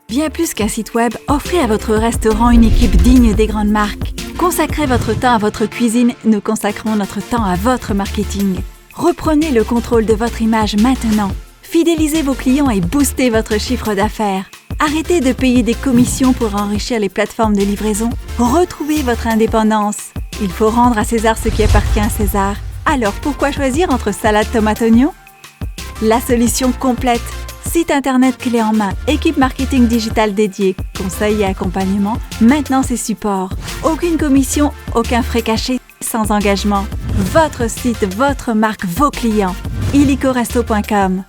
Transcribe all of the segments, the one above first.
Bien plus qu'un site web, offrez à votre restaurant une équipe digne des grandes marques. Consacrez votre temps à votre cuisine, nous consacrons notre temps à votre marketing. Reprenez le contrôle de votre image maintenant. Fidélisez vos clients et boostez votre chiffre d'affaires. Arrêtez de payer des commissions pour enrichir les plateformes de livraison. Retrouvez votre indépendance. Il faut rendre à César ce qui appartient à César. Alors pourquoi choisir entre salade tomate-oignon ? La solution complète. Site internet clé en main, équipe marketing digital dédiée, conseils et accompagnement, maintenance et support. Aucune commission, aucun frais cachés, sans engagement. Votre site, votre marque, vos clients. illicoresto.com.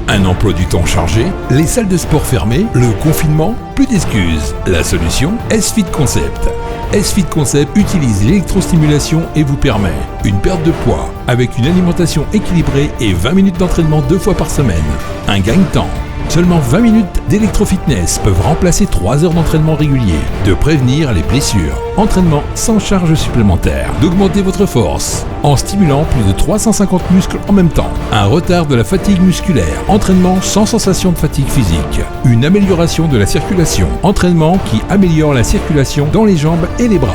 Un emploi du temps chargé, les salles de sport fermées, le confinement, plus d'excuses. La solution, S-Fit Concept. S-Fit Concept utilise l'électrostimulation et vous permet une perte de poids avec une alimentation équilibrée et 20 minutes d'entraînement 2 fois par semaine. Un gagne-temps. Seulement 20 minutes d'électrofitness peuvent remplacer 3 heures d'entraînement régulier. De prévenir les blessures. Entraînement sans charge supplémentaire. D'augmenter votre force en stimulant plus de 350 muscles en même temps. Un retard de la fatigue musculaire. Entraînement sans sensation de fatigue physique. Une amélioration de la circulation. Entraînement qui améliore la circulation dans les jambes et les bras.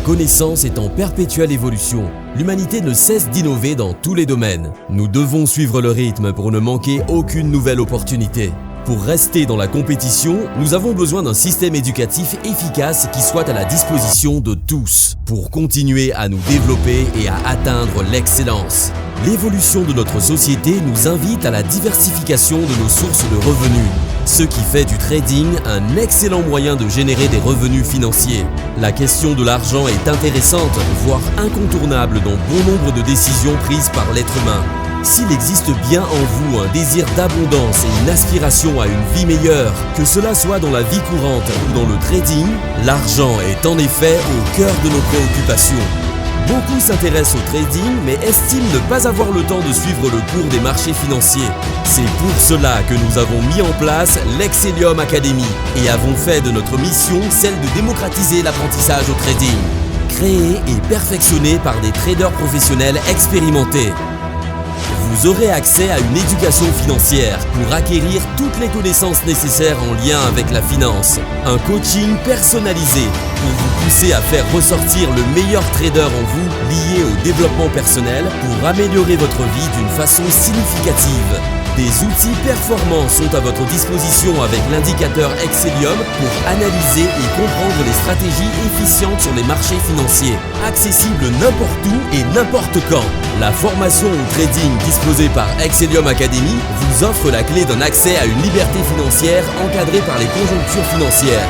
connaissance est en perpétuelle évolution. L'humanité ne cesse d'innover dans tous les domaines. Nous devons suivre le rythme pour ne manquer aucune nouvelle opportunité. Pour rester dans la compétition, nous avons besoin d'un système éducatif efficace qui soit à la disposition de tous, pour continuer à nous développer et à atteindre l'excellence. L'évolution de notre société nous invite à la diversification de nos sources de revenus, ce qui fait du trading un excellent moyen de générer des revenus financiers. La question de l'argent est intéressante, voire incontournable dans bon nombre de décisions prises par l'être humain. S'il existe bien en vous un désir d'abondance et une aspiration à une vie meilleure, que cela soit dans la vie courante ou dans le trading, l'argent est en effet au cœur de nos préoccupations. Beaucoup s'intéressent au trading mais estiment ne pas avoir le temps de suivre le cours des marchés financiers. C'est pour cela que nous avons mis en place l'Excellium Academy et avons fait de notre mission celle de démocratiser l'apprentissage au trading. Créé et perfectionné par des traders professionnels expérimentés. Vous aurez accès à une éducation financière pour acquérir toutes les connaissances nécessaires en lien avec la finance. Un coaching personnalisé pour vous pousser à faire ressortir le meilleur trader en vous lié au développement personnel pour améliorer votre vie d'une façon significative. Des outils performants sont à votre disposition avec l'indicateur Excellium pour analyser et comprendre les stratégies efficientes sur les marchés financiers. Accessible n'importe où et n'importe quand. La formation au trading disposée par Excellium Academy vous offre la clé d'un accès à une liberté financière encadrée par les conjonctures financières.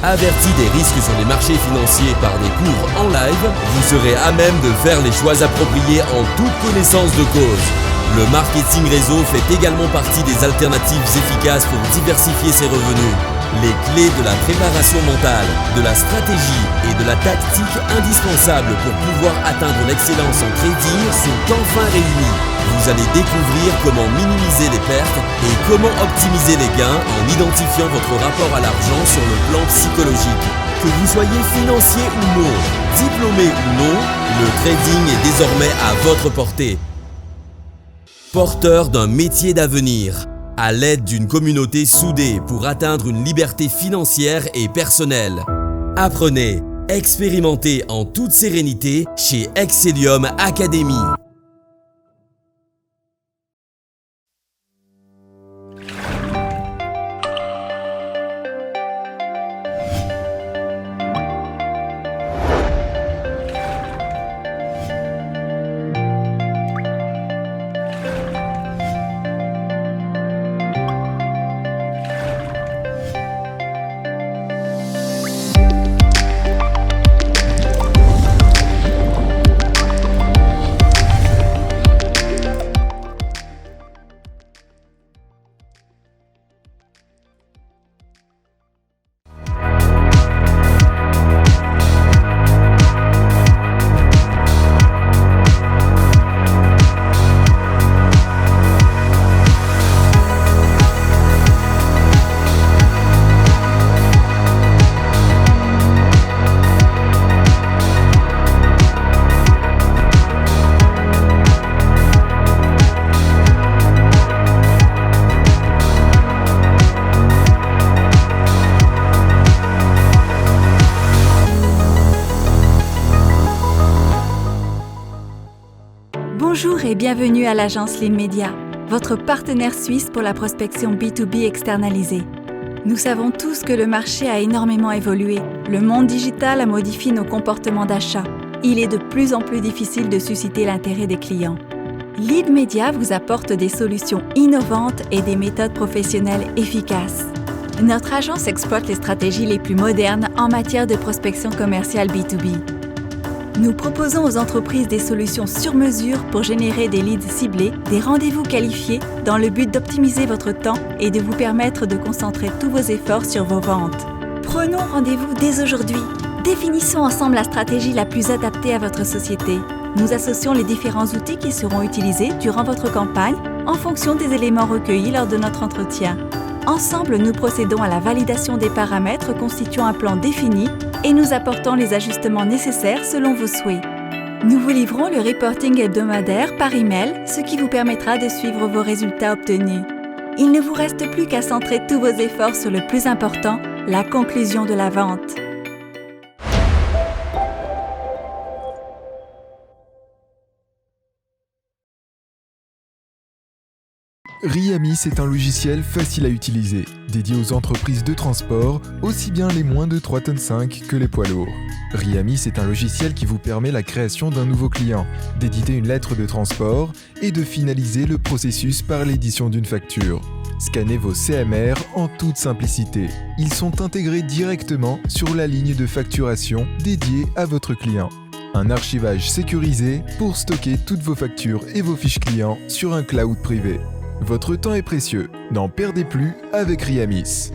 Averti des risques sur les marchés financiers par des cours en live, vous serez à même de faire les choix appropriés en toute connaissance de cause. Le marketing réseau fait également partie des alternatives efficaces pour diversifier ses revenus. Les clés de la préparation mentale, de la stratégie et de la tactique indispensables pour pouvoir atteindre l'excellence en trading sont enfin réunies. Vous allez découvrir comment minimiser les pertes et comment optimiser les gains en identifiant votre rapport à l'argent sur le plan psychologique. Que vous soyez financier ou non, diplômé ou non, le trading est désormais à votre portée. Porteur d'un métier d'avenir, à l'aide d'une communauté soudée pour atteindre une liberté financière et personnelle. Apprenez, expérimentez en toute sérénité chez Excellium Academy. Bonjour et bienvenue à l'agence Lean Media, votre partenaire suisse pour la prospection B2B externalisée. Nous savons tous que le marché a énormément évolué. Le monde digital a modifié nos comportements d'achat. Il est de plus en plus difficile de susciter l'intérêt des clients. Lean Media vous apporte des solutions innovantes et des méthodes professionnelles efficaces. Notre agence exploite les stratégies les plus modernes en matière de prospection commerciale B2B. Nous proposons aux entreprises des solutions sur mesure pour générer des leads ciblés, des rendez-vous qualifiés dans le but d'optimiser votre temps et de vous permettre de concentrer tous vos efforts sur vos ventes. Prenons rendez-vous dès aujourd'hui. Définissons ensemble la stratégie la plus adaptée à votre société. Nous associons les différents outils qui seront utilisés durant votre campagne en fonction des éléments recueillis lors de notre entretien. Ensemble, nous procédons à la validation des paramètres constituant un plan défini et nous apportons les ajustements nécessaires selon vos souhaits. Nous vous livrons le reporting hebdomadaire par email, ce qui vous permettra de suivre vos résultats obtenus. Il ne vous reste plus qu'à centrer tous vos efforts sur le plus important, la conclusion de la vente. Riamis est un logiciel facile à utiliser, dédié aux entreprises de transport, aussi bien les moins de 3,5 tonnes que les poids lourds. Riamis est un logiciel qui vous permet la création d'un nouveau client, d'éditer une lettre de transport et de finaliser le processus par l'édition d'une facture. Scannez vos CMR en toute simplicité. Ils sont intégrés directement sur la ligne de facturation dédiée à votre client. Un archivage sécurisé pour stocker toutes vos factures et vos fiches clients sur un cloud privé. Votre temps est précieux, n'en perdez plus avec Riamis.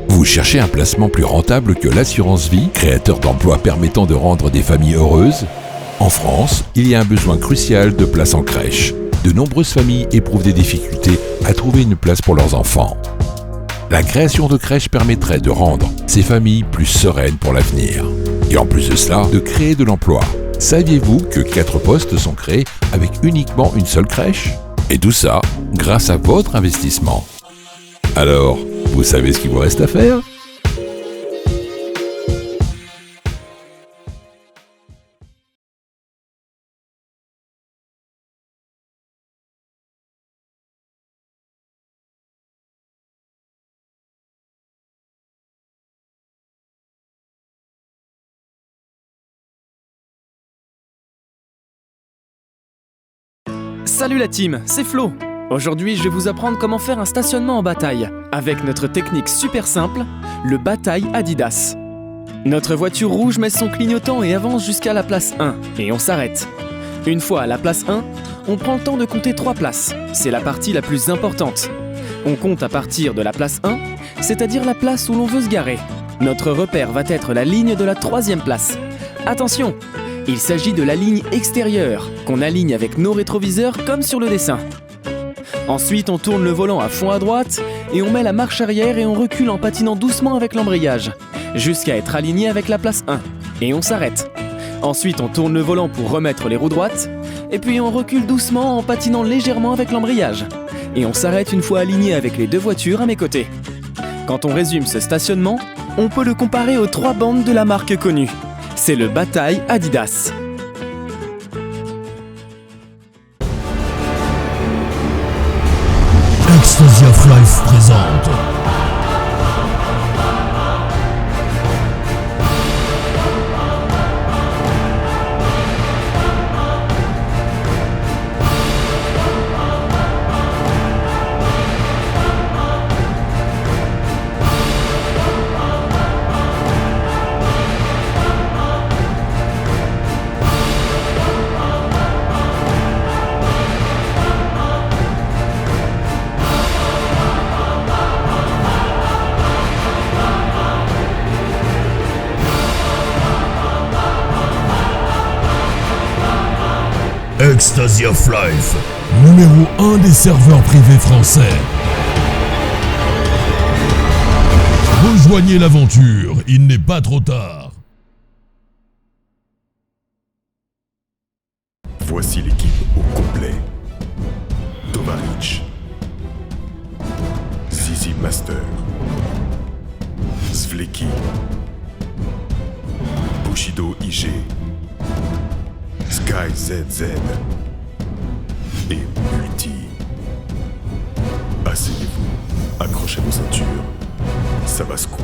Vous cherchez un placement plus rentable que l'assurance vie, créateur d'emplois permettant de rendre des familles heureuses? En France, il y a un besoin crucial de places en crèche. De nombreuses familles éprouvent des difficultés à trouver une place pour leurs enfants. La création de crèches permettrait de rendre ces familles plus sereines pour l'avenir. Et en plus de cela, de créer de l'emploi. Saviez-vous que 4 postes sont créés avec uniquement une seule crèche? Et tout ça grâce à votre investissement. Alors, vous savez ce qu'il vous reste à faire? Salut la team, c'est Flo. Aujourd'hui, je vais vous apprendre comment faire un stationnement en bataille, avec notre technique super simple, le bataille Adidas. Notre voiture rouge met son clignotant et avance jusqu'à la place 1, et on s'arrête. Une fois à la place 1, on prend le temps de compter 3 places, c'est la partie la plus importante. On compte à partir de la place 1, c'est-à-dire la place où l'on veut se garer. Notre repère va être la ligne de la 3e place. Attention, il s'agit de la ligne extérieure, qu'on aligne avec nos rétroviseurs comme sur le dessin. Ensuite, on tourne le volant à fond à droite et on met la marche arrière et on recule en patinant doucement avec l'embrayage, jusqu'à être aligné avec la place 1. Et on s'arrête. Ensuite, on tourne le volant pour remettre les roues droites, et puis on recule doucement en patinant légèrement avec l'embrayage. Et on s'arrête une fois aligné avec les 2 voitures à mes côtés. Quand on résume ce stationnement, on peut le comparer aux 3 bandes de la marque connue. C'est le bataille Adidas. Ecstasy of Life présente Ecstasy of Life, numéro 1 des serveurs privés français. Rejoignez l'aventure, il n'est pas trop tard. Voici l'équipe au complet. Tomaric, Zizi Master, Vleki, Bushido IG, Sky ZZ et Multi. Asseyez-vous, accrochez vos ceintures, ça va secouer.